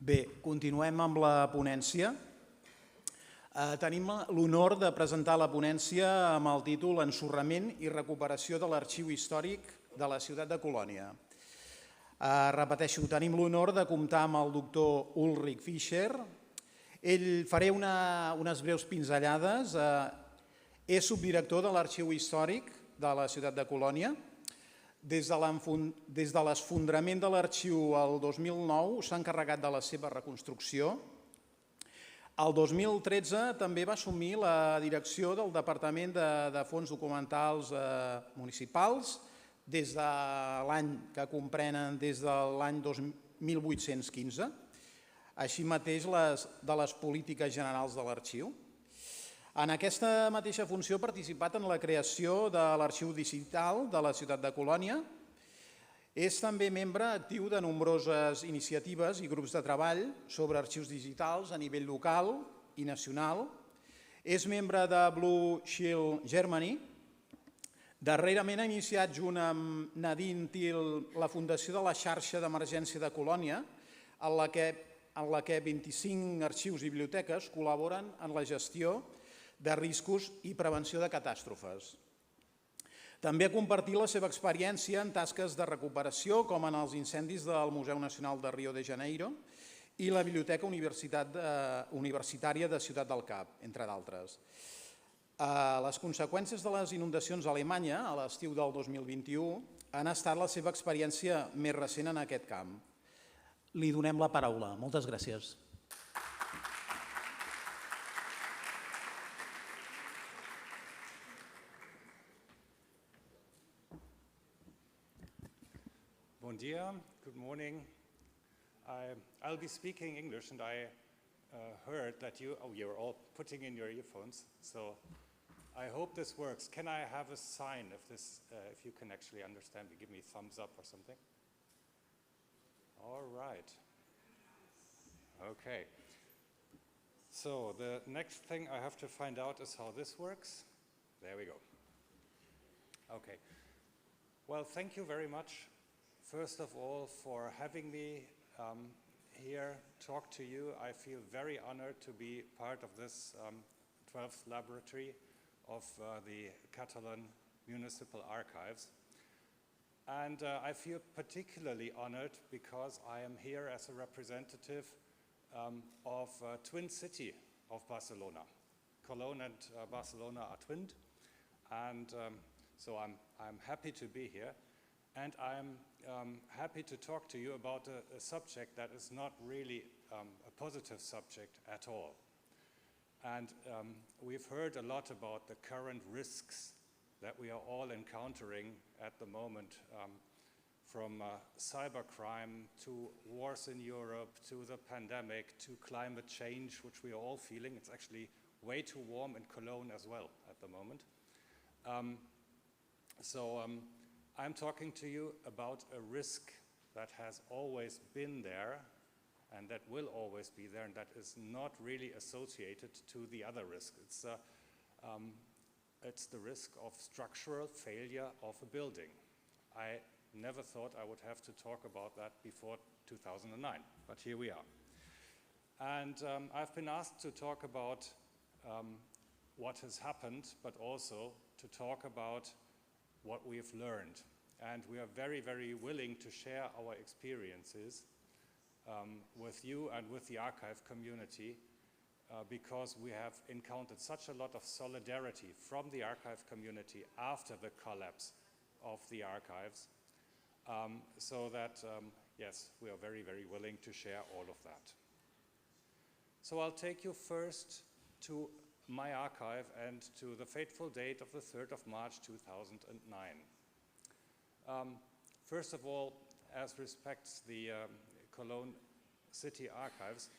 Bé, continuem amb la ponència. Tenim l'honor de presentar la ponència amb el títol Ensorrament i recuperació de l'Arxiu Històric de la Ciutat de Colònia. Repeteixo, tenim l'honor de comptar amb el doctor Ulrich Fischer. Faré unes breus pinzellades. És subdirector de l'Arxiu Històric de la Ciutat de Colònia. Des de l'esfondrament de l'Arxiu el 2009 s'ha encarregat de la seva reconstrucció. El 2013 també va assumir la direcció del Departament de Fons Documentals Municipals des de l'any que comprenen des de l'any 1815, així mateix de les polítiques generals de l'Arxiu. En aquesta mateixa funció ha participat en la creació de l'Arxiu Digital de la Ciutat de Colònia. És també membre actiu de nombroses iniciatives i grups de treball sobre arxius digitals a nivell local i nacional. És membre de Blue Shield Germany. Darrerament ha iniciat junt amb Nadine Thiel la fundació de la xarxa d'emergència de Colònia, en la que 25 arxius i biblioteques col·laboren en la gestió de riscos i prevenció de catàstrofes. També ha compartit la seva experiència en tasques de recuperació, com en els incendis del Museu Nacional de Rio de Janeiro i la Biblioteca Universitària de Ciutat del Cap, entre d'altres. Les conseqüències de les inundacions a Alemanya a l'estiu del 2021 han estat la seva experiència més recent en aquest camp. Li donem la paraula. Moltes gràcies. Bon dia, good morning. I'll be speaking English, and I heard that you're all putting in your earphones, so I hope this works. Can I have a sign if you can actually understand me? Give me a thumbs up or something. All right. Okay. So the next thing I have to find out is how this works. There we go. Okay. Well, thank you very much. First of all, for having me here talk to you. I feel very honored to be part of this 12th laboratory of the Catalan Municipal Archives. And I feel particularly honored because I am here as a representative of twin city of Barcelona. Cologne and Barcelona are twinned, and so I'm happy to be here. And I'm happy to talk to you about a subject that is not really a positive subject at all. And we've heard a lot about the current risks that we are all encountering at the moment, from cybercrime to wars in Europe, to the pandemic, to climate change, which we are all feeling. It's actually way too warm in Cologne as well at the moment. I'm talking to you about a risk that has always been there and that will always be there, and that is not really associated to the other risk. It's the risk of structural failure of a building. I never thought I would have to talk about that before 2009, but here we are. And I've been asked to talk about what has happened, but also to talk about what we've learned. And we are very, very willing to share our experiences with you and with the archive community because we have encountered such a lot of solidarity from the archive community after the collapse of the archives, so that, yes, we are very, very willing to share all of that. So I'll take you first to my archive and to the fateful date of the 3rd of March 2009. First of all, as respects the Cologne City Archives,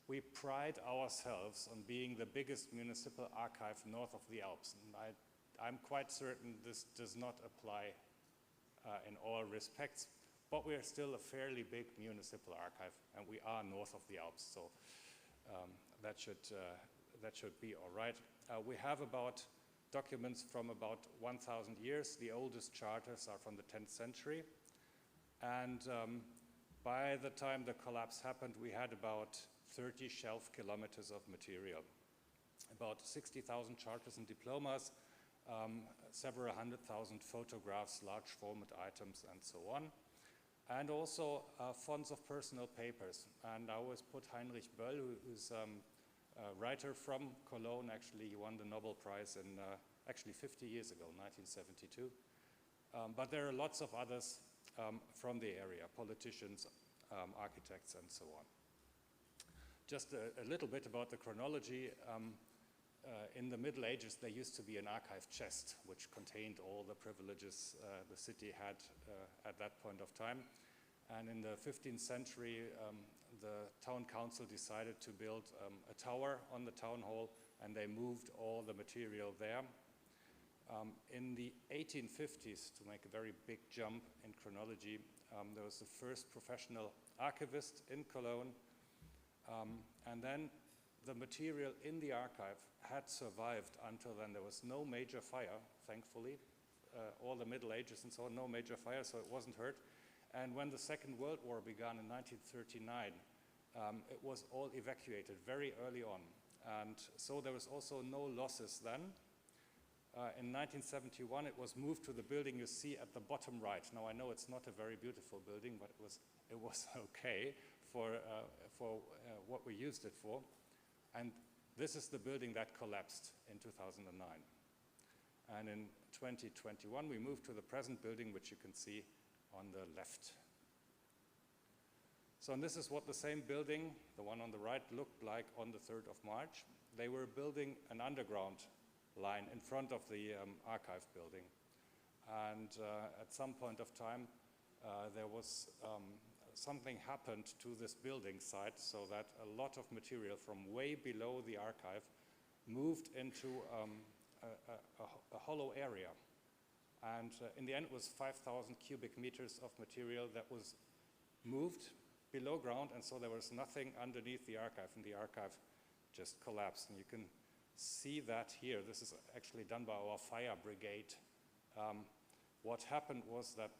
we pride ourselves on being the biggest municipal archive north of the Alps. And I'm quite certain this does not apply in all respects, but we are still a fairly big municipal archive, and we are north of the Alps, so that should be all right. We have about documents from about 1,000 years. The oldest charters are from the 10th century. And by the time the collapse happened, we had about 30 shelf kilometers of material, about 60,000 charters and diplomas, several 100,000 photographs, large format items, and so on. And also fonts of personal papers. And I always put Heinrich Böll, who's a writer from Cologne. Actually, he won the Nobel Prize in actually 50 years ago, 1972. But there are lots of others from the area, politicians, architects, and so on. Just a little bit about the chronology. In the Middle Ages, there used to be an archive chest, which contained all the privileges the city had at that point of time. And in the 15th century, the town council decided to build a tower on the town hall, and they moved all the material there. In the 1850s, to make a very big jump in chronology, there was the first professional archivist in Cologne. And then the material in the archive had survived until then. There was no major fire, thankfully. All the Middle Ages and so on, no major fire, so it wasn't hurt. And when the Second World War began in 1939, it was all evacuated very early on. And so there was also no losses then. In 1971, it was moved to the building you see at the bottom right. Now, I know it's not a very beautiful building, but it was okay for what we used it for. And this is the building that collapsed in 2009. And in 2021, we moved to the present building, which you can see on the left. So, and this is what the same building, the one on the right, looked like on the 3rd of March. They were building an underground line in front of the archive building. And at some point of time, there was something happened to this building site, so that a lot of material from way below the archive moved into a hollow area. And in the end, it was 5,000 cubic meters of material that was moved below ground, and so there was nothing underneath the archive, and the archive just collapsed. And you can see that here. This is actually done by our fire brigade. What happened was that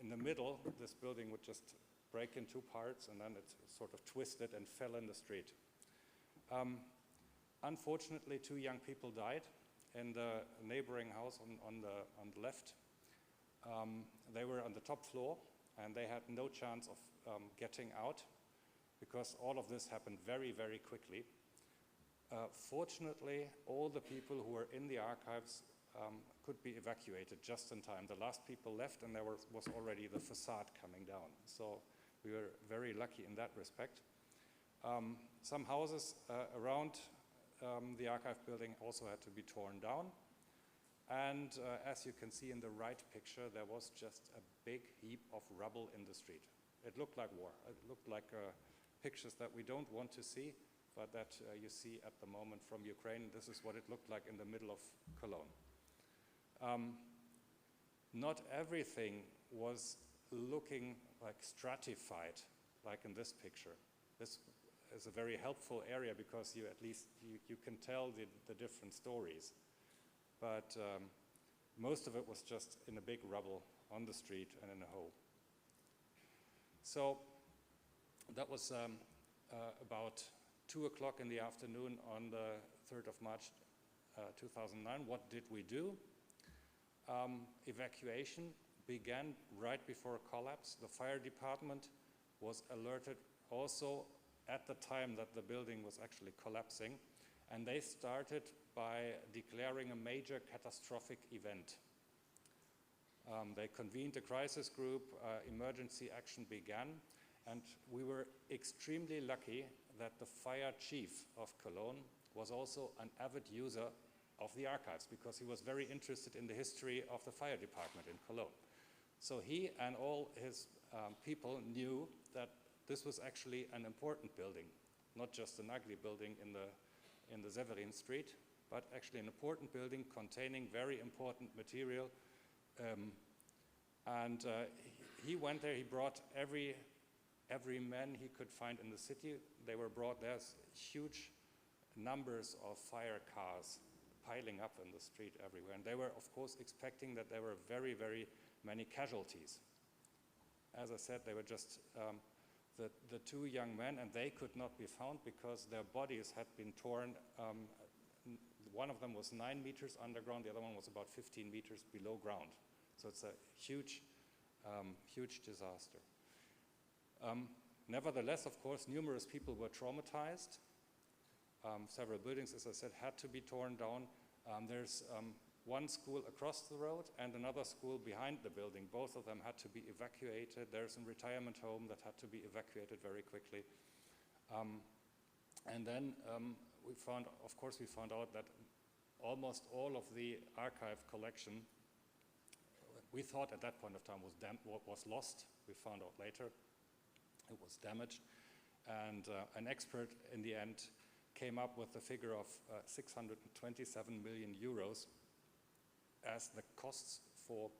in the middle, this building would just break in two parts, and then it sort of twisted and fell in the street. Unfortunately, 2 young people died in the neighboring house on the left. They were on the top floor, and they had no chance of getting out, because all of this happened very, very quickly. Fortunately, all the people who were in the archives could be evacuated just in time. The last people left, and there was already the facade coming down. So we were very lucky in that respect. Some houses around the archive building also had to be torn down. And as you can see in the right picture, there was just a big heap of rubble in the street. It looked like war. It looked like pictures that we don't want to see, but that you see at the moment from Ukraine. This is what it looked like in the middle of Cologne. Not everything was looking like stratified, like in this picture. This is a very helpful area because you at least you can tell the different stories. But most of it was just in a big rubble on the street and in a hole. So that was about 2 o'clock in the afternoon on the 3rd of March 2009. What did we do? Evacuation began right before collapse. The fire department was alerted also at the time that the building was actually collapsing, and they started by declaring a major catastrophic event. They convened a crisis group, emergency action began, and we were extremely lucky that the fire chief of Cologne was also an avid user of the archives, because he was very interested in the history of the fire department in Cologne. So he and all his people knew that this was actually an important building, not just an ugly building in the Severin Street, but actually an important building containing very important material. He went there. He brought every man he could find in the city. They were brought. There's huge numbers of fire cars piling up in the street everywhere. And they were, of course, expecting that there were very, very many casualties. As I said, they were just the two young men, and they could not be found because their bodies had been torn. One of them was 9 meters underground, the other one was about 15 meters below ground. So it's a huge, huge disaster. Nevertheless, of course, numerous people were traumatized. Several buildings, as I said, had to be torn down. There's one school across the road and another school behind the building. Both of them had to be evacuated. There's a retirement home that had to be evacuated very quickly. And then we found out that almost all of the archive collection, we thought at that point of time was lost. We found out later it was damaged. And an expert in the end came up with the figure of 627 million euros as the costs for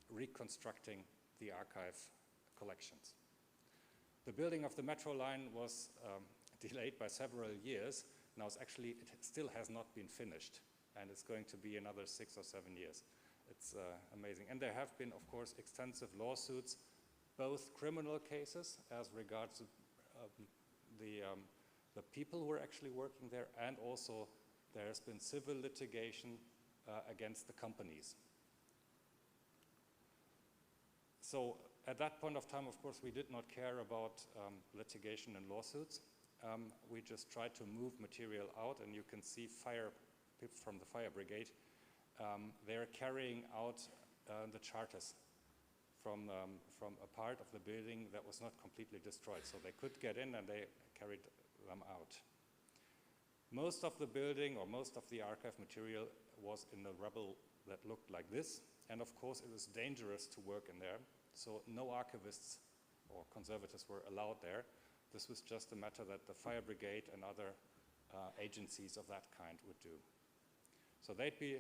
reconstructing the archive collections. The building of the metro line was delayed by several years. Now it still has not been finished, and it's going to be another 6 or 7 years. It's amazing. And there have been, of course, extensive lawsuits, both criminal cases as regards the people who are actually working there, and also there has been civil litigation against the companies. So at that point of time, of course, we did not care about litigation and lawsuits. We just tried to move material out, and you can see people from the fire brigade. They're carrying out the charters from a part of the building that was not completely destroyed. So they could get in and they carried them out. Most of the building or most of the archive material was in the rubble that looked like this. And of course, it was dangerous to work in there. So no archivists or conservators were allowed there. This was just a matter that the fire brigade and other agencies of that kind would do. So they'd be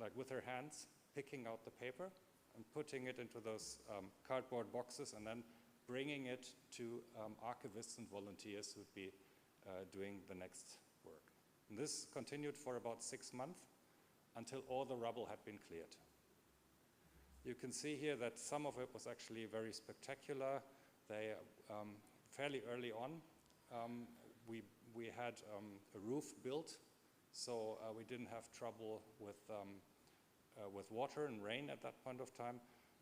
like with their hands picking out the paper and putting it into those cardboard boxes and then bringing it to archivists and volunteers who'd be doing the next work. And this continued for about 6 months until all the rubble had been cleared. You can see here that some of it was actually very spectacular. They, fairly early on, we had a roof built, so we didn't have trouble with water and rain at that point of time.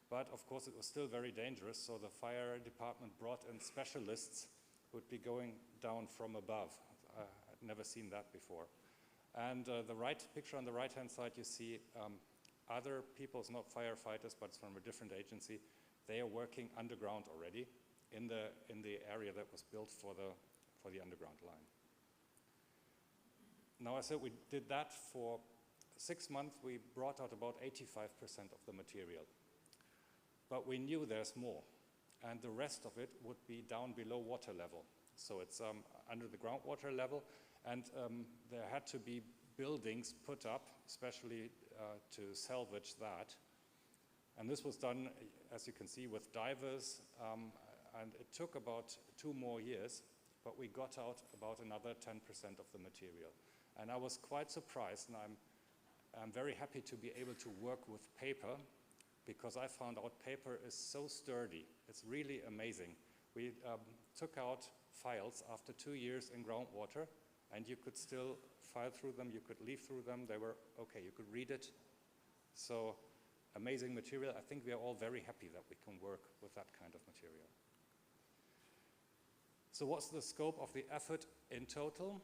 But of course, it was still very dangerous, so the fire department brought in specialists who would be going down from above. I'd never seen that before. And the right picture on the right-hand side, you see other people, it's not firefighters, but it's from a different agency. They are working underground already in the area that was built for the underground line. Now, I said we did that for 6 months. We brought out about 85% of the material. But we knew there's more, and the rest of it would be down below water level. So it's under the groundwater level, and there had to be buildings put up, especially to salvage that. And this was done, as you can see, with divers, and it took about 2 more years, but we got out about another 10% of the material. And I was quite surprised, and I'm very happy to be able to work with paper, because I found out paper is so sturdy. It's really amazing. We took out files after 2 years in groundwater, and you could still file through them, you could leaf through them, they were okay, you could read it. So amazing material. I think we are all very happy that we can work with that kind of material. So what's the scope of the effort in total?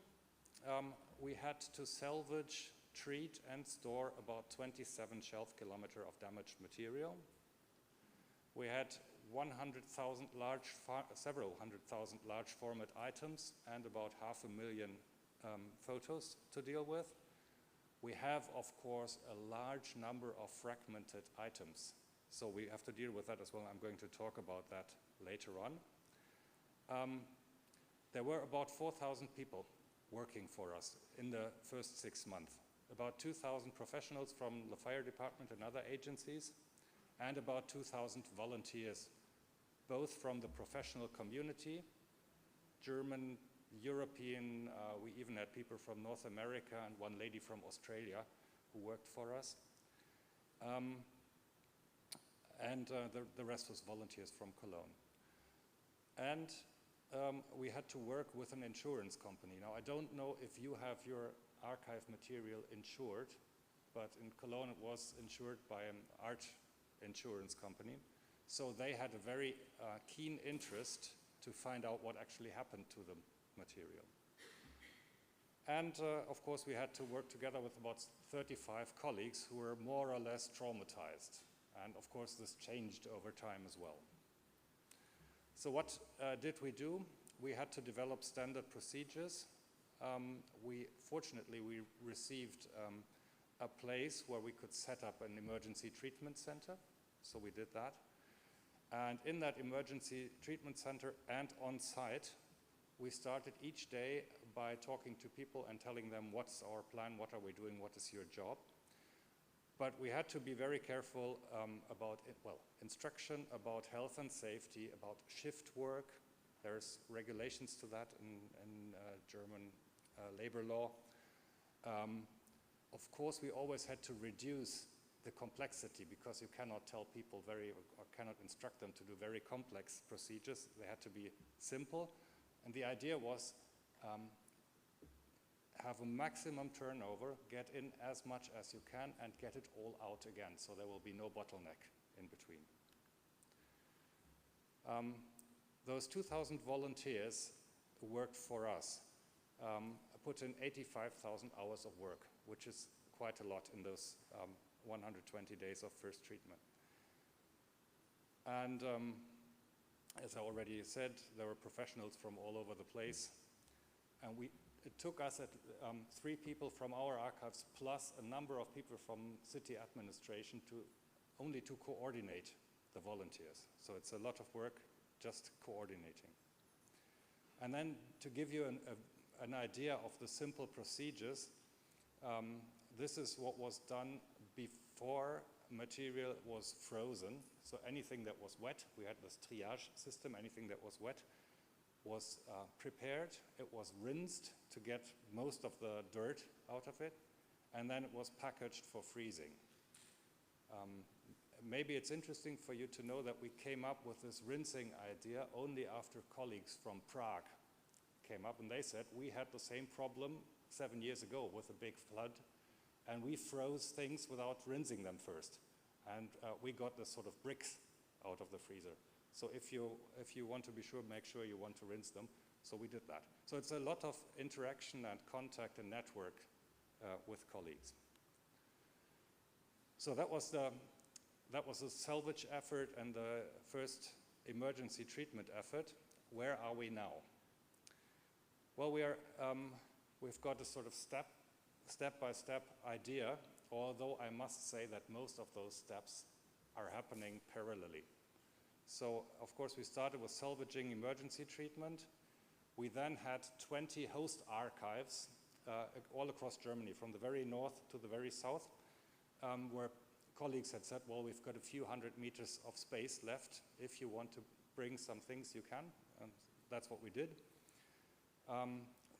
We had to salvage, treat and store about 27 shelf kilometers of damaged material. We had several hundred thousand large format items and about 500,000 photos to deal with. We have, of course, a large number of fragmented items. So we have to deal with that as well. I'm going to talk about that later on. There were about 4,000 people working for us in the first 6 months. About 2,000 professionals from the fire department and other agencies, and about 2,000 volunteers, both from the professional community, German, European, we even had people from North America and one lady from Australia who worked for us. And the rest was volunteers from Cologne. And we had to work with an insurance company. Now, I don't know if you have your archive material insured, but in Cologne it was insured by an art insurance company. So they had a very keen interest to find out what actually happened to the material. And of course we had to work together with about 35 colleagues who were more or less traumatized. And of course this changed over time as well. So what did we do? We had to develop standard procedures. Fortunately, we received a place where we could set up an emergency treatment center. So we did that. And in that emergency treatment center and on site, we started each day by talking to people and telling them what's our plan, what are we doing, what is your job. But we had to be very careful about, instruction, about health and safety, about shift work. There's regulations to that in German labor law. Of course, we always had to reduce the complexity because you cannot tell people or cannot instruct them to do very complex procedures. They had to be simple. And the idea was have a maximum turnover, get in as much as you can, and get it all out again, so there will be no bottleneck in between. Those 2,000 volunteers who worked for us put in 85,000 hours of work, which is quite a lot in those 120 days of first treatment. And as I already said, there were professionals from all over the place. And it took us 3 people from our archives plus a number of people from city administration only to coordinate the volunteers. So it's a lot of work just coordinating. And then to give you an idea of the simple procedures, this is what was done before material was frozen. So anything that was wet, we had this triage system, anything that was wet was prepared, it was rinsed to get most of the dirt out of it, and then it was packaged for freezing. Maybe it's interesting for you to know that we came up with this rinsing idea only after colleagues from Prague came up, and they said, we had the same problem 7 years ago with a big flood, and we froze things without rinsing them first. And we got the sort of bricks out of the freezer. So if you want to be sure, make sure you want to rinse them. So we did that. So it's a lot of interaction and contact and network with colleagues. So that was a salvage effort and the first emergency treatment effort. Where are we now? Well, we've got a sort of step-by-step idea, although I must say that most of those steps are happening parallelly. So, of course, we started with salvaging emergency treatment. We then had 20 host archives all across Germany, from the very north to the very south, where colleagues had said, well, we've got a few hundred meters of space left. If you want to bring some things, you can. And that's what we did.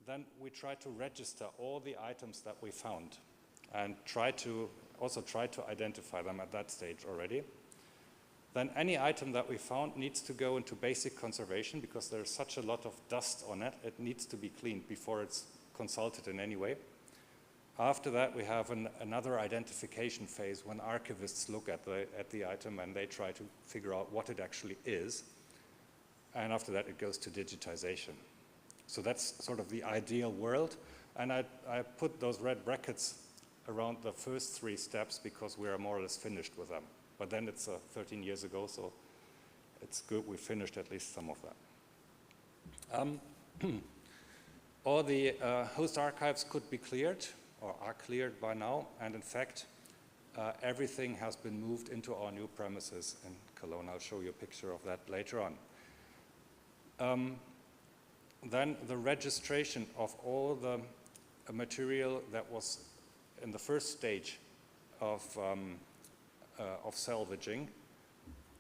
Then we tried to register all the items that we found and also try to identify them at that stage already. Then any item that we found needs to go into basic conservation because there's such a lot of dust on it. It needs to be cleaned before it's consulted in any way. After that, we have another identification phase when archivists look at the item and they try to figure out what it actually is. And after that, it goes to digitization. So that's sort of the ideal world. And I put those red brackets around the first 3 steps because we are more or less finished with them. But then it's 13 years ago, so it's good we finished at least some of that. All the host archives could be cleared, or are cleared by now, and in fact, everything has been moved into our new premises in Cologne. I'll show you a picture of that later on. Then the registration of all the material that was in the first stage of salvaging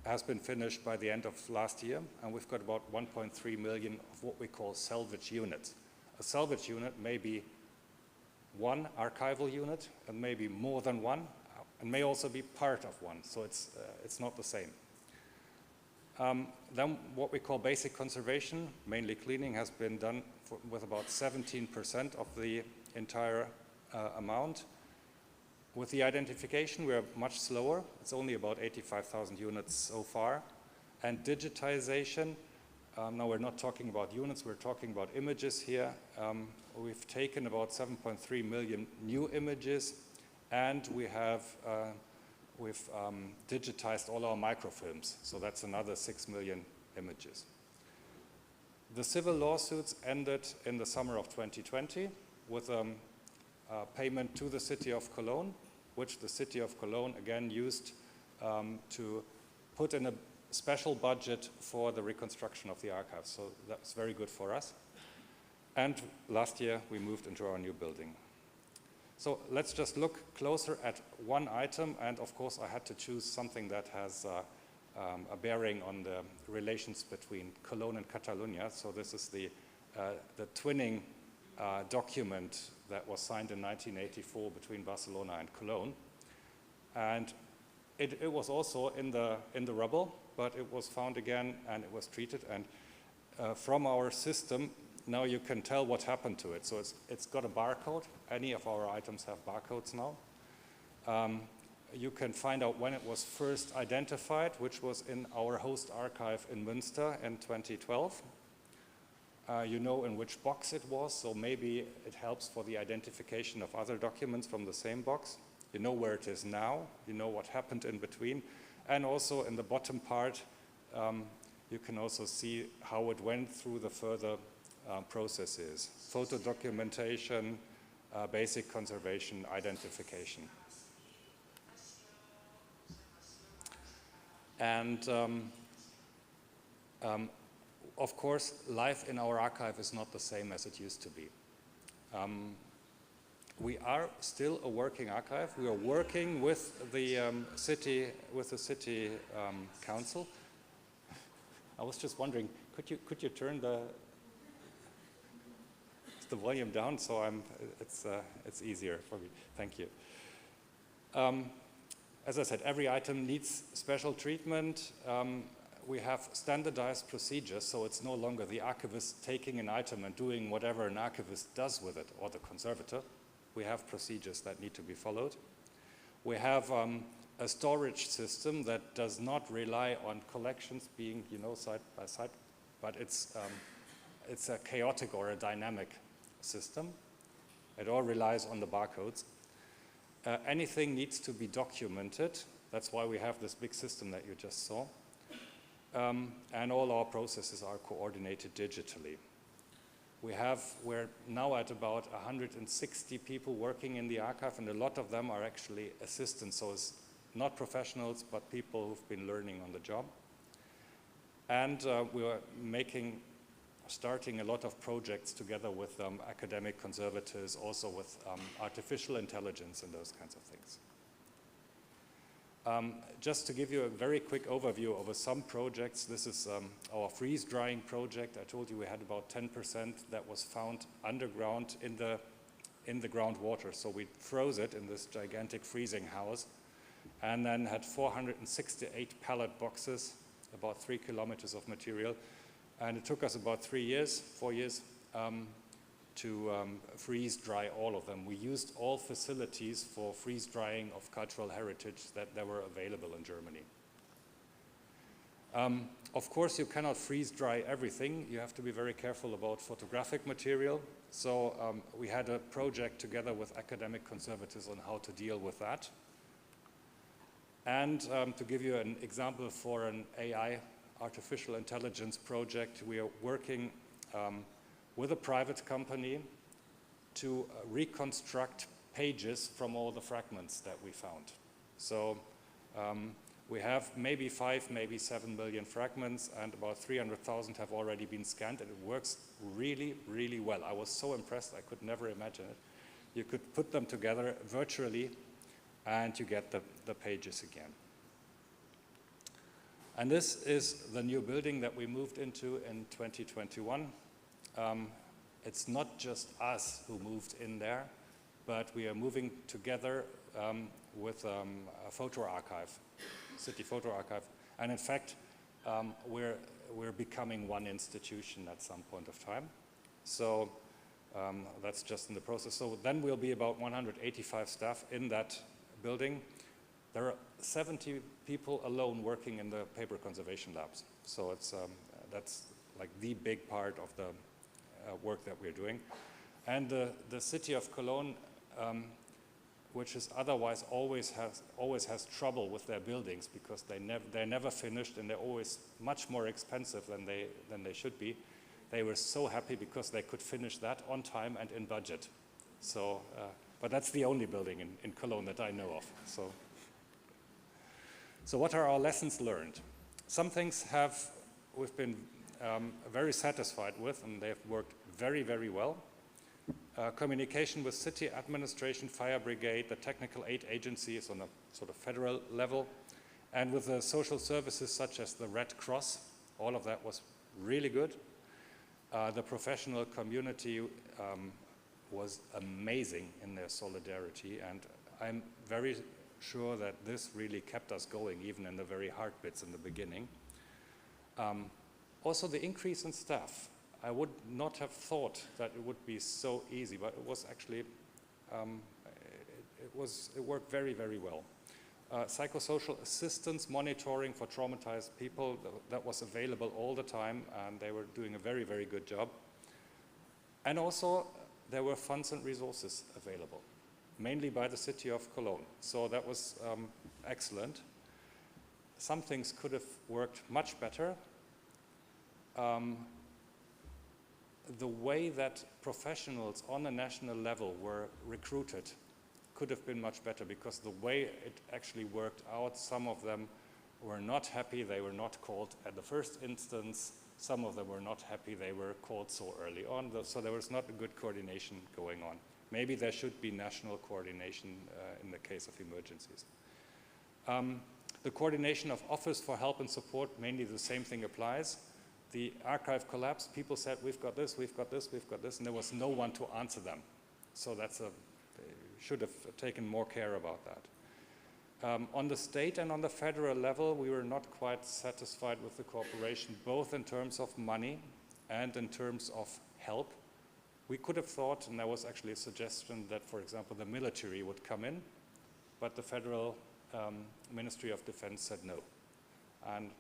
has been finished by the end of last year, and we've got about 1.3 million of what we call salvage units. A salvage unit may be one archival unit, and maybe more than one, and may also be part of one, so it's not the same. Then what we call basic conservation, mainly cleaning, has been done with about 17% of the entire amount. With the identification, we are much slower. It's only about 85,000 units so far. And digitization, now we're not talking about units, we're talking about images here. We've taken about 7.3 million new images, and we've digitized all our microfilms, so that's another 6 million images. The civil lawsuits ended in the summer of 2020 with payment to the city of Cologne, which the city of Cologne again used to put in a special budget for the reconstruction of the archives. So that's very good for us. And last year we moved into our new building. So let's just look closer at one item, and of course I had to choose something that has a bearing on the relations between Cologne and Catalonia. So this is the twinning document that was signed in 1984 between Barcelona and Cologne. And it was also in the rubble, but it was found again and it was treated. And from our system, now you can tell what happened to it. So it's got a barcode. Any of our items have barcodes now. You can find out when it was first identified, which was in our host archive in Münster in 2012. You know in which box it was, so maybe it helps for the identification of other documents from the same box. You know where it is now, you know what happened in between, and also in the bottom part, you can also see how it went through the further processes. Photo documentation, basic conservation, identification. And of course, life in our archive is not the same as it used to be. We are still a working archive. We are working with the city council. I was just wondering, could you turn the volume down so it's easier for me. Thank you. As I said, every item needs special treatment. We have standardized procedures, so it's no longer the archivist taking an item and doing whatever an archivist does with it, or the conservator. We have procedures that need to be followed. We have a storage system that does not rely on collections being, side by side, but it's a chaotic or a dynamic system. It all relies on the barcodes. Anything needs to be documented. That's why we have this big system that you just saw. And all our processes are coordinated digitally. We're now at about 160 people working in the archive, and a lot of them are actually assistants, so it's not professionals, but people who've been learning on the job. And we are starting a lot of projects together with academic conservators, also with artificial intelligence and those kinds of things. Just to give you a very quick overview over some projects, this is our freeze drying project. I told you we had about 10% that was found underground in the groundwater. So we froze it in this gigantic freezing house, and then had 468 pallet boxes, about 3 kilometers of material. And it took us about 4 years, to freeze dry all of them. We used all facilities for freeze drying of cultural heritage that were available in Germany. Of course, you cannot freeze dry everything. You have to be very careful about photographic material. So we had a project together with academic conservators on how to deal with that. And to give you an example for an AI, artificial intelligence project, we are working with a private company to reconstruct pages from all the fragments that we found. So we have maybe 5, maybe 7 million fragments, and about 300,000 have already been scanned, and it works really, really well. I was so impressed, I could never imagine it. You could put them together virtually, and you get the pages again. And this is the new building that we moved into in 2021. It's not just us who moved in there, but we are moving together with a photo archive, city photo archive. And in fact, we're becoming one institution at some point of time. So that's just in the process. So then we'll be about 185 staff in that building. There are 70 people alone working in the paper conservation labs. So it's, that's like the big part of the work that we're doing. And the city of Cologne, which is otherwise always has trouble with their buildings because they're never finished and they're always much more expensive than they should be. They were so happy because they could finish that on time and in budget. So, but that's the only building in Cologne that I know of. So what are our lessons learned? Some things we've been very satisfied with, and they've worked very, very well. Communication with city administration, fire brigade, the technical aid agencies on a sort of federal level, and with the social services such as the Red Cross, all of that was really good. The professional community was amazing in their solidarity, and I'm very sure that this really kept us going, even in the very hard bits in the beginning. Also, the increase in staff. I would not have thought that it would be so easy, but it was actually, it worked very, very well. Psychosocial assistance monitoring for traumatized people, that was available all the time, and they were doing a very, very good job. And also, there were funds and resources available, mainly by the city of Cologne. So that was excellent. Some things could have worked much better. The way that professionals on a national level were recruited could have been much better, because the way it actually worked out, some of them were not happy they were not called at the first instance. Some of them were not happy they were called so early on. So there was not a good coordination going on. Maybe there should be national coordination in the case of emergencies. The coordination of Office for Help and Support, mainly the same thing applies. The archive collapsed, people said, we've got this, we've got this, we've got this, and there was no one to answer them. So they should have taken more care about that. On the state and on the federal level, we were not quite satisfied with the cooperation, both in terms of money and in terms of help. We could have thought, and there was actually a suggestion that, for example, the military would come in, but the federal Ministry of Defense said no. And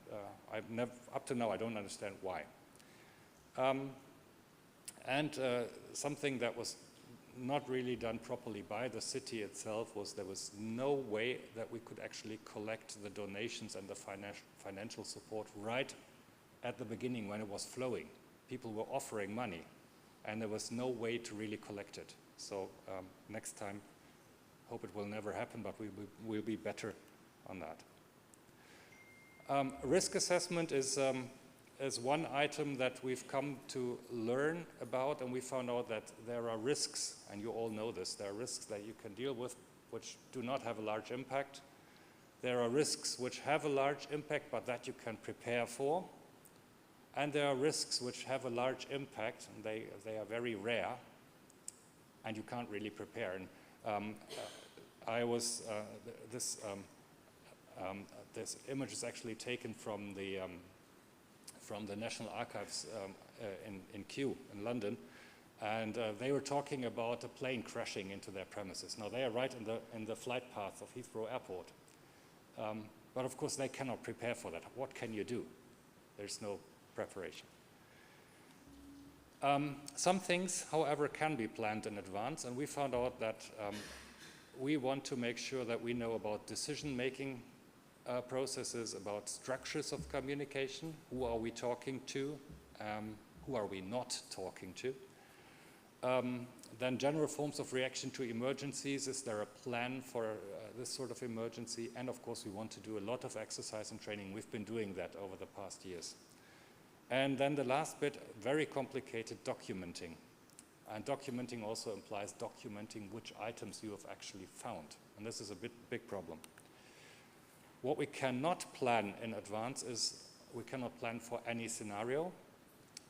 up to now, I don't understand why. Something that was not really done properly by the city itself was there was no way that we could actually collect the donations and the financial support right at the beginning when it was flowing. People were offering money, and there was no way to really collect it. So next time, hope it will never happen, but we'll be better on that. Risk assessment is one item that we've come to learn about, and we found out that there are risks, and you all know this, there are risks that you can deal with which do not have a large impact. There are risks which have a large impact but that you can prepare for. And there are risks which have a large impact, and they are very rare, and you can't really prepare. And this image is actually taken from the National Archives in Kew in London, and they were talking about a plane crashing into their premises. Now they are right in the flight path of Heathrow Airport, but of course they cannot prepare for that. What can you do? There's no preparation. Some things, however, can be planned in advance, and we found out that we want to make sure that we know about decision-making processes, about structures of communication. Who are we talking to? Who are we not talking to? Then general forms of reaction to emergencies. Is there a plan for this sort of emergency? And of course, we want to do a lot of exercise and training. We've been doing that over the past years. And then the last bit, very complicated, documenting. And documenting also implies documenting which items you have actually found. And this is a big problem. What we cannot plan in advance is we cannot plan for any scenario.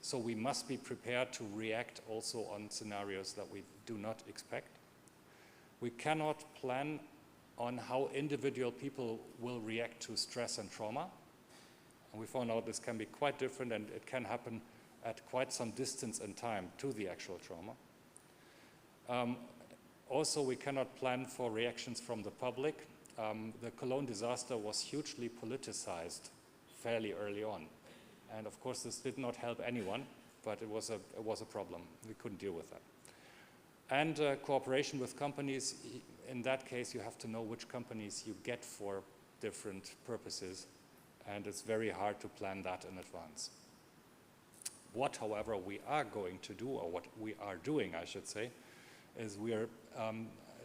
So we must be prepared to react also on scenarios that we do not expect. We cannot plan on how individual people will react to stress and trauma. And we found out this can be quite different, and it can happen at quite some distance in time to the actual trauma. Also, we cannot plan for reactions from the public. The Cologne disaster was hugely politicized fairly early on. And of course, this did not help anyone, but it was a problem. We couldn't deal with that. And cooperation with companies, in that case, you have to know which companies you get for different purposes, and it's very hard to plan that in advance. What, however, we are going to do, or what we are doing, I should say, is we are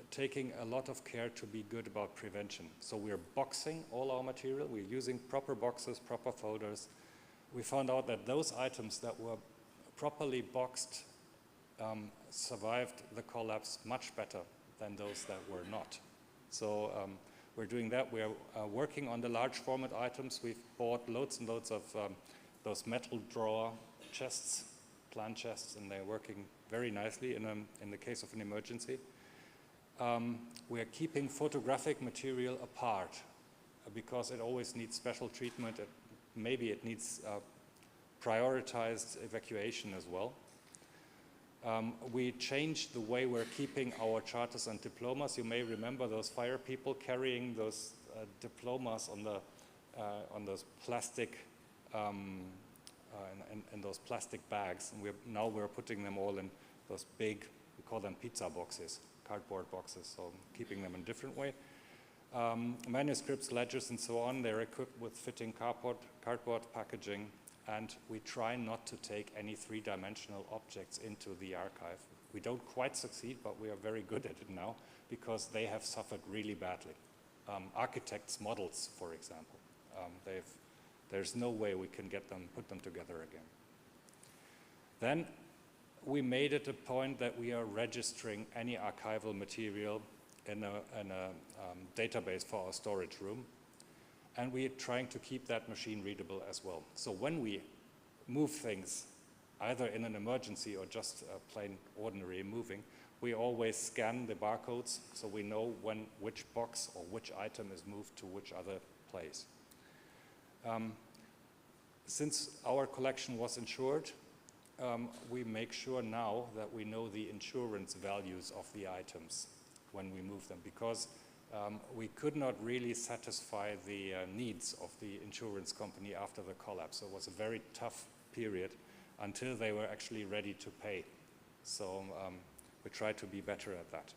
taking a lot of care to be good about prevention. So we are boxing all our material, we're using proper boxes, proper folders. We found out that those items that were properly boxed survived the collapse much better than those that were not. So we're doing that. We're working on the large format items. We've bought loads and loads of those metal drawer chests, plant chests, and they're working very nicely in the case of an emergency. We're keeping photographic material apart because it always needs special treatment. Maybe it needs prioritized evacuation as well. We changed the way we're keeping our charters and diplomas. You may remember those fire people carrying those diplomas on those plastic in those plastic bags, and now we're putting them all in those big, we call them pizza boxes, cardboard boxes, so keeping them in a different way. Manuscripts, ledgers, and so on, they're equipped with fitting cardboard packaging, and we try not to take any three-dimensional objects into the archive. We don't quite succeed, but we are very good at it now because they have suffered really badly. Architects' models, for example, there's no way we can put them together again. Then we made it a point that we are registering any archival material in a database for our storage room, and we're trying to keep that machine readable as well. So when we move things, either in an emergency or just plain ordinary moving, we always scan the barcodes so we know which box or which item is moved to which other place. Since our collection was insured, we make sure now that we know the insurance values of the items when we move them, because we could not really satisfy the needs of the insurance company after the collapse. So it was a very tough period until they were actually ready to pay. So we try to be better at that.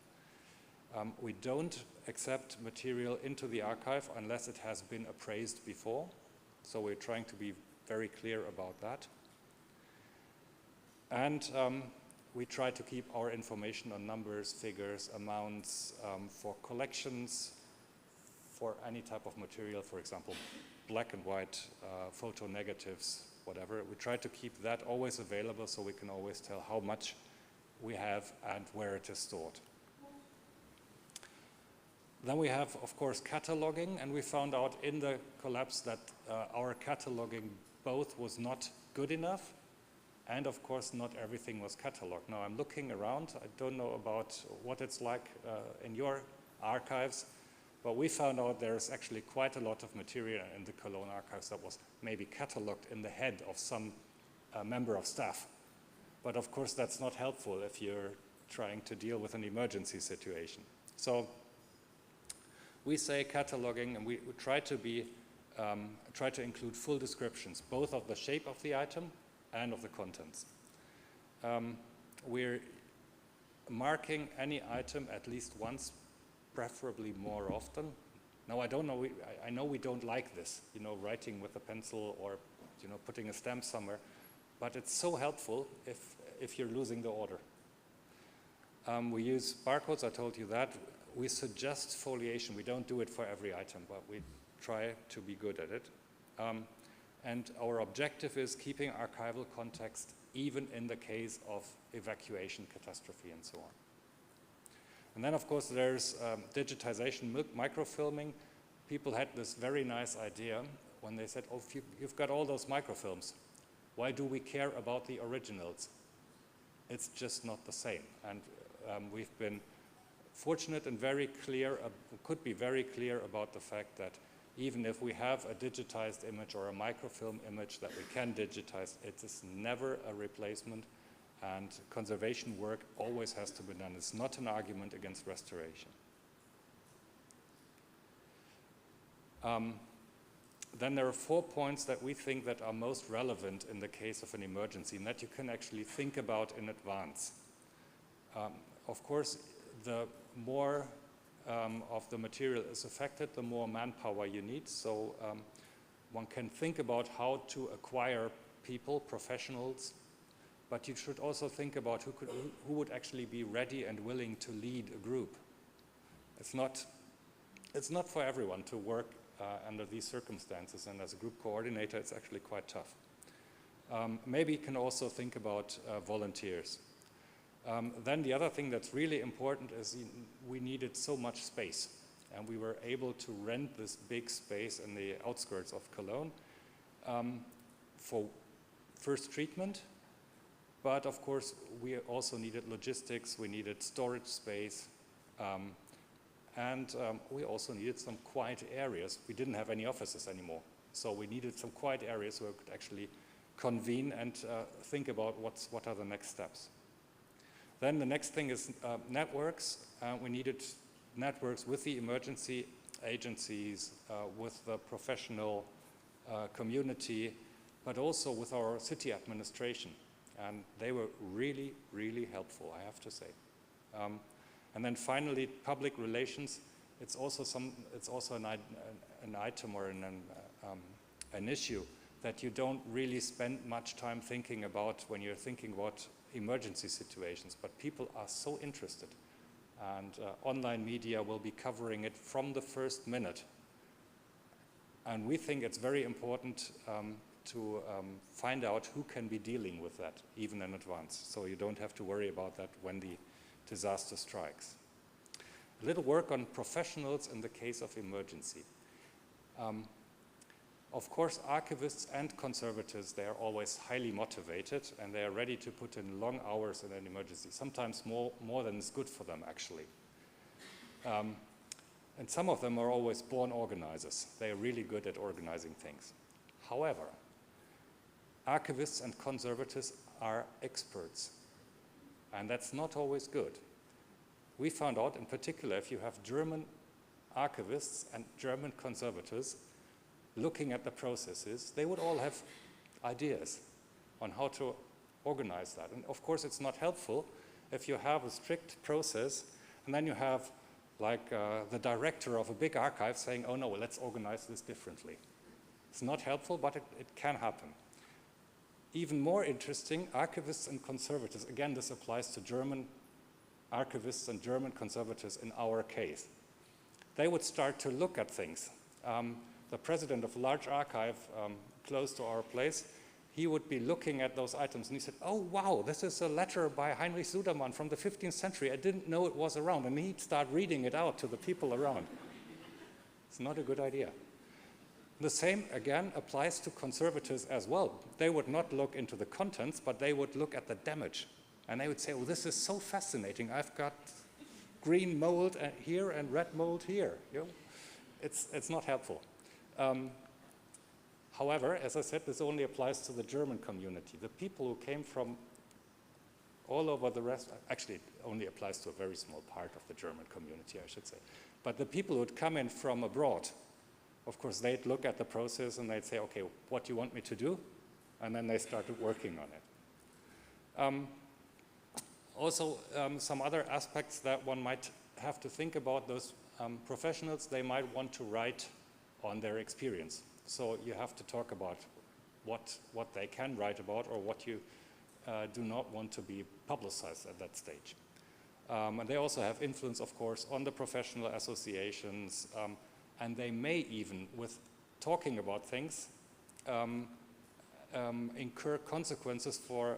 We don't accept material into the archive unless it has been appraised before. So we're trying to be very clear about that. And we try to keep our information on numbers, figures, amounts for collections, for any type of material, for example, black and white, photo negatives, whatever. We try to keep that always available so we can always tell how much we have and where it is stored. Then we have, of course, cataloging, and we found out in the collapse that our cataloging both was not good enough, and of course not everything was cataloged. Now I'm looking around, I don't know about what it's like in your archives, but we found out there's actually quite a lot of material in the Cologne archives that was maybe cataloged in the head of some member of staff. But of course that's not helpful if you're trying to deal with an emergency situation. So we say cataloging, and we try to include full descriptions, both of the shape of the item and of the contents. We're marking any item at least once, preferably more often. Now I don't know, I know we don't like this, writing with a pencil or putting a stamp somewhere, but it's so helpful if you're losing the order. We use barcodes, I told you that. We suggest foliation. We don't do it for every item, but we try to be good at it. And our objective is keeping archival context even in the case of evacuation, catastrophe, and so on. And then, of course, there's digitization, microfilming. People had this very nice idea when they said, oh, you've got all those microfilms. Why do we care about the originals? It's just not the same. And we've been fortunate and very clear, could be very clear about the fact that even if we have a digitized image or a microfilm image that we can digitize, it is never a replacement, and conservation work always has to be done. It's not an argument against restoration. Then there are 4 points that we think that are most relevant in the case of an emergency and that you can actually think about in advance. Of course, the more of the material is affected, the more manpower you need. So one can think about how to acquire people, professionals, but you should also think about who would actually be ready and willing to lead a group. It's not for everyone to work under these circumstances, and as a group coordinator, it's actually quite tough. Maybe you can also think about volunteers. Then the other thing that's really important is we needed so much space, and we were able to rent this big space in the outskirts of Cologne for first treatment. But of course, we also needed logistics, we needed storage space, and we also needed some quiet areas. We didn't have any offices anymore, so we needed some quiet areas where we could actually convene and think about what are the next steps. Then the next thing is networks. We needed networks with the emergency agencies, with the professional community, but also with our city administration. And they were really, really helpful, I have to say. And then finally, public relations. It's also an item or an issue that you don't really spend much time thinking about when you're thinking about emergency situations, but people are so interested. And online media will be covering it from the first minute. And we think it's very important to find out who can be dealing with that, even in advance, so you don't have to worry about that when the disaster strikes. A little work on professionals in the case of emergency. Of course, archivists and conservators, they are always highly motivated, and they are ready to put in long hours in an emergency, sometimes more than is good for them, actually. And some of them are always born organizers. They are really good at organizing things. However, archivists and conservators are experts, and that's not always good. We found out, in particular, if you have German archivists and German conservators looking at the processes, they would all have ideas on how to organize that. And of course, it's not helpful if you have a strict process and then you have like the director of a big archive saying, oh no, well, let's organize this differently. It's not helpful, but it can happen. Even more interesting, archivists and conservators, again, this applies to German archivists and German conservators in our case. They would start to look at things. The president of a large archive close to our place, he would be looking at those items and he said, oh wow, this is a letter by Heinrich Sudermann from the 15th century. I didn't know it was around. And he'd start reading it out to the people around. It's not a good idea. The same, again, applies to conservators as well. They would not look into the contents, but they would look at the damage. And they would say, well, this is so fascinating. I've got green mold here and red mold here. You know? It's not helpful. However, as I said, this only applies to the German community. The people who came from all over the rest, actually it only applies to a very small part of the German community, I should say. But the people who would come in from abroad, of course, they'd look at the process and they'd say, okay, what do you want me to do? And then they started working on it. Also, some other aspects that one might have to think about, those professionals, they might want to write on their experience. So you have to talk about what they can write about or what you do not want to be publicized at that stage. And they also have influence, of course, on the professional associations, and they may even, with talking about things, incur consequences for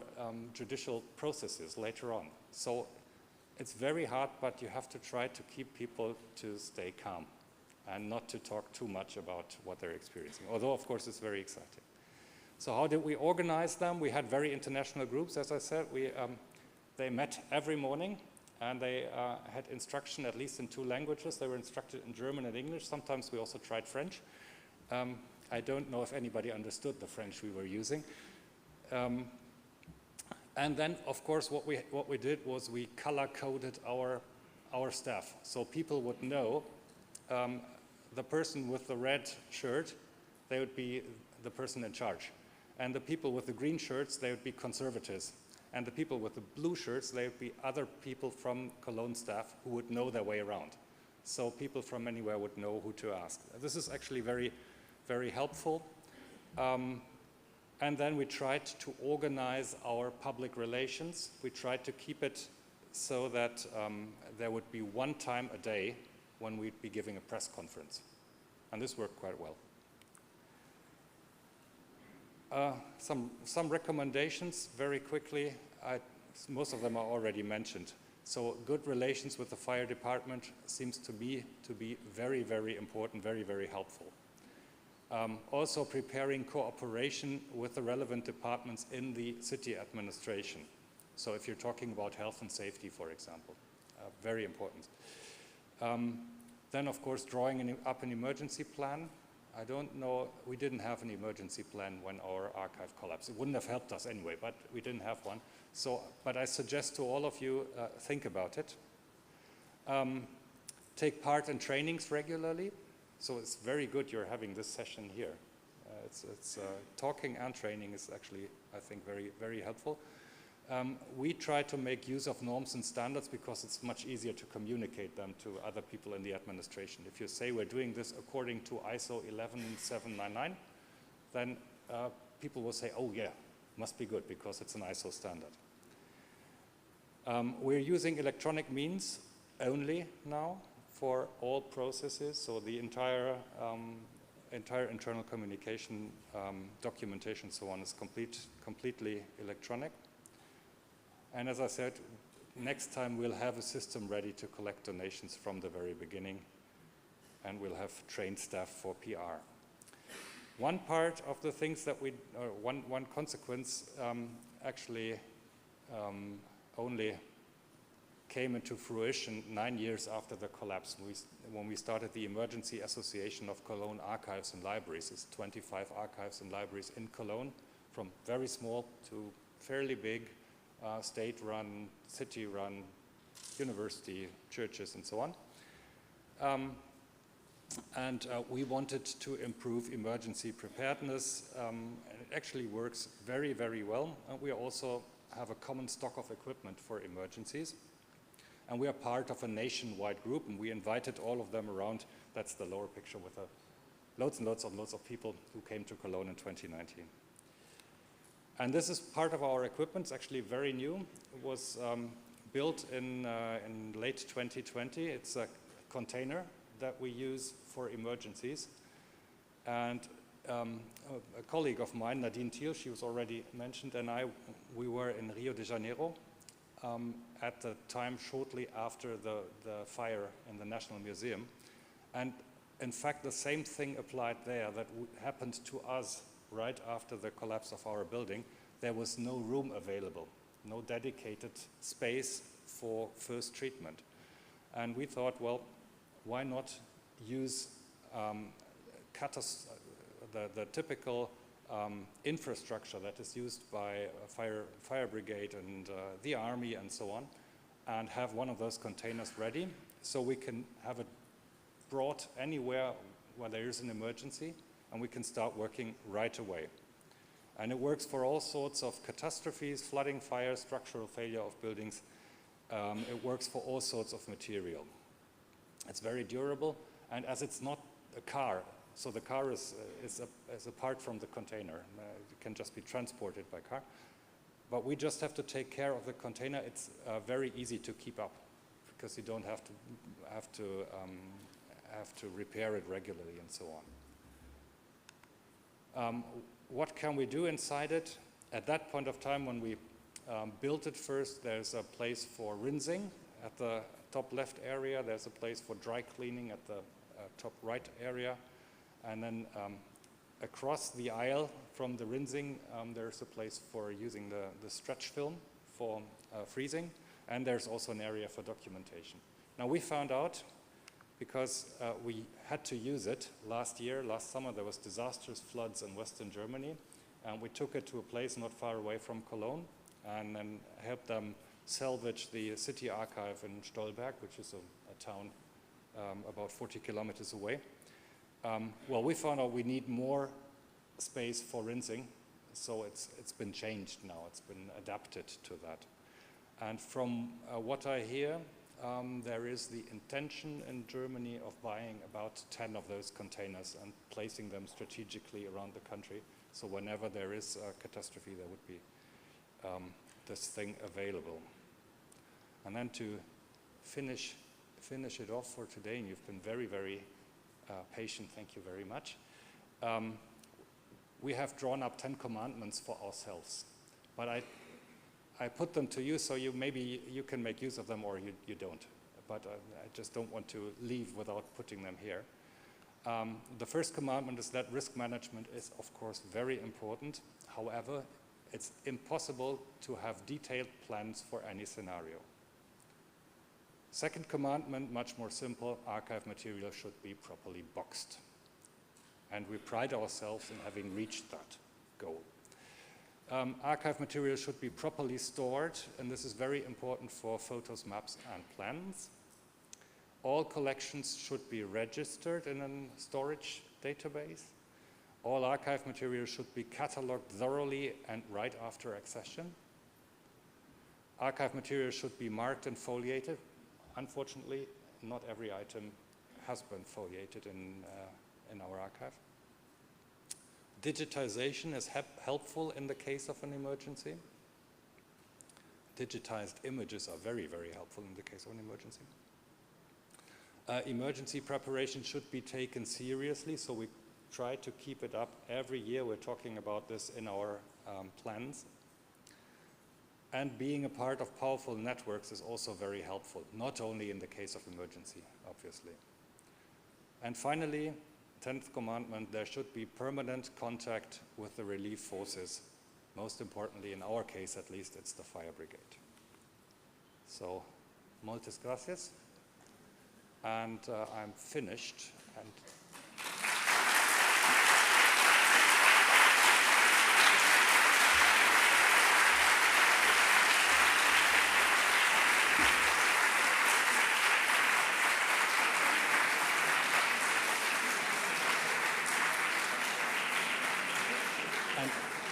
judicial processes later on. So it's very hard, but you have to try to keep people to stay calm and not to talk too much about what they're experiencing, although of course it's very exciting. So how did we organize them? We had very international groups, as I said. They met every morning And they had instruction at least in 2 languages. They were instructed in German and English. Sometimes we also tried French. I don't know if anybody understood the French we were using. And then, of course, what we did was we color-coded our staff. So people would know the person with the red shirt, they would be the person in charge. And the people with the green shirts, they would be conservatives. And the people with the blue shirts, they would be other people from Cologne staff who would know their way around. So people from anywhere would know who to ask. This is actually very, very helpful. And then we tried to organize our public relations. We tried to keep it so that there would be one time a day when we'd be giving a press conference. And this worked quite well. Some recommendations very quickly. Most of them are already mentioned. So good relations with the fire department seems to be very, very important, very, very helpful. Also preparing cooperation with the relevant departments in the city administration. So if you're talking about health and safety, for example, very important. Then, of course, drawing up an emergency plan. I don't know, we didn't have an emergency plan when our archive collapsed. It wouldn't have helped us anyway, but we didn't have one. So, but I suggest to all of you, think about it. Take part in trainings regularly. So it's very good you're having this session here. Talking and training is actually, I think, very, very helpful. We try to make use of norms and standards because it's much easier to communicate them to other people in the administration. If you say we're doing this according to ISO 11799, then people will say, oh yeah, must be good because it's an ISO standard. We're using electronic means only now for all processes, so the entire internal communication, documentation, so on, is completely electronic. And as I said, next time we'll have a system ready to collect donations from the very beginning, and we'll have trained staff for PR. One part of the things that one consequence actually only came into fruition 9 years after the collapse, when we started the Emergency Association of Cologne Archives and Libraries. It's 25 archives and libraries in Cologne, from very small to fairly big, state-run, city-run, university, churches, and so on. And we wanted to improve emergency preparedness. And it actually works very, very well. And we also have a common stock of equipment for emergencies. And we are part of a nationwide group, and we invited all of them around. That's the lower picture with loads and loads of people who came to Cologne in 2019. And this is part of our equipment. It's actually very new. It was built in late 2020. It's a container that we use for emergencies. And a colleague of mine, Nadine Thiel, she was already mentioned, and we were in Rio de Janeiro at the time shortly after the fire in the National Museum. And in fact, the same thing applied there that happened to us right after the collapse of our building. There was no room available, no dedicated space for first treatment. And we thought, well, why not use the typical infrastructure that is used by a fire brigade and the army and so on, and have one of those containers ready so we can have it brought anywhere where there is an emergency, and we can start working right away. And it works for all sorts of catastrophes, flooding, fire, structural failure of buildings. It works for all sorts of material. It's very durable, and as it's not a car, so the car is apart from the container. It can just be transported by car. But we just have to take care of the container. It's very easy to keep up because you don't have to repair it regularly and so on. What can we do inside it? At that point of time when we built it first, there's a place for rinsing at the top left area. There's a place for dry cleaning at the top right area. And then across the aisle from the rinsing, there's a place for using the stretch film for freezing. And there's also an area for documentation. Now we found out, because we had to use it last summer, there was disastrous floods in Western Germany, and we took it to a place not far away from Cologne, and then helped them salvage the city archive in Stolberg, which is a town about 40 kilometers away. Well, we found out we need more space for rinsing, so it's been changed now, it's been adapted to that. And from what I hear, there is the intention in Germany of buying about 10 of those containers and placing them strategically around the country. So whenever there is a catastrophe, there would be this thing available. And then to finish it off for today, and you've been very, very patient, thank you very much. We have drawn up 10 commandments for ourselves, but I put them to you so maybe you can make use of them or you don't. But I just don't want to leave without putting them here. The first commandment is that risk management is, of course, very important. However, it's impossible to have detailed plans for any scenario. Second commandment, much more simple, archive material should be properly boxed. And we pride ourselves in having reached that goal. Archive material should be properly stored, and this is very important for photos, maps, and plans. All collections should be registered in a storage database. All archive material should be cataloged thoroughly and right after accession. Archive material should be marked and foliated. Unfortunately, not every item has been foliated in our archive. Digitization is helpful in the case of an emergency. Digitized images are very, very helpful in the case of an emergency. Emergency preparation should be taken seriously, so we try to keep it up every year. We're talking about this in our plans. And being a part of powerful networks is also very helpful, not only in the case of emergency, obviously. And finally, 10th commandment, there should be permanent contact with the relief forces. Most importantly, in our case at least, it's the fire brigade. So, moltes gracias. And I'm finished. And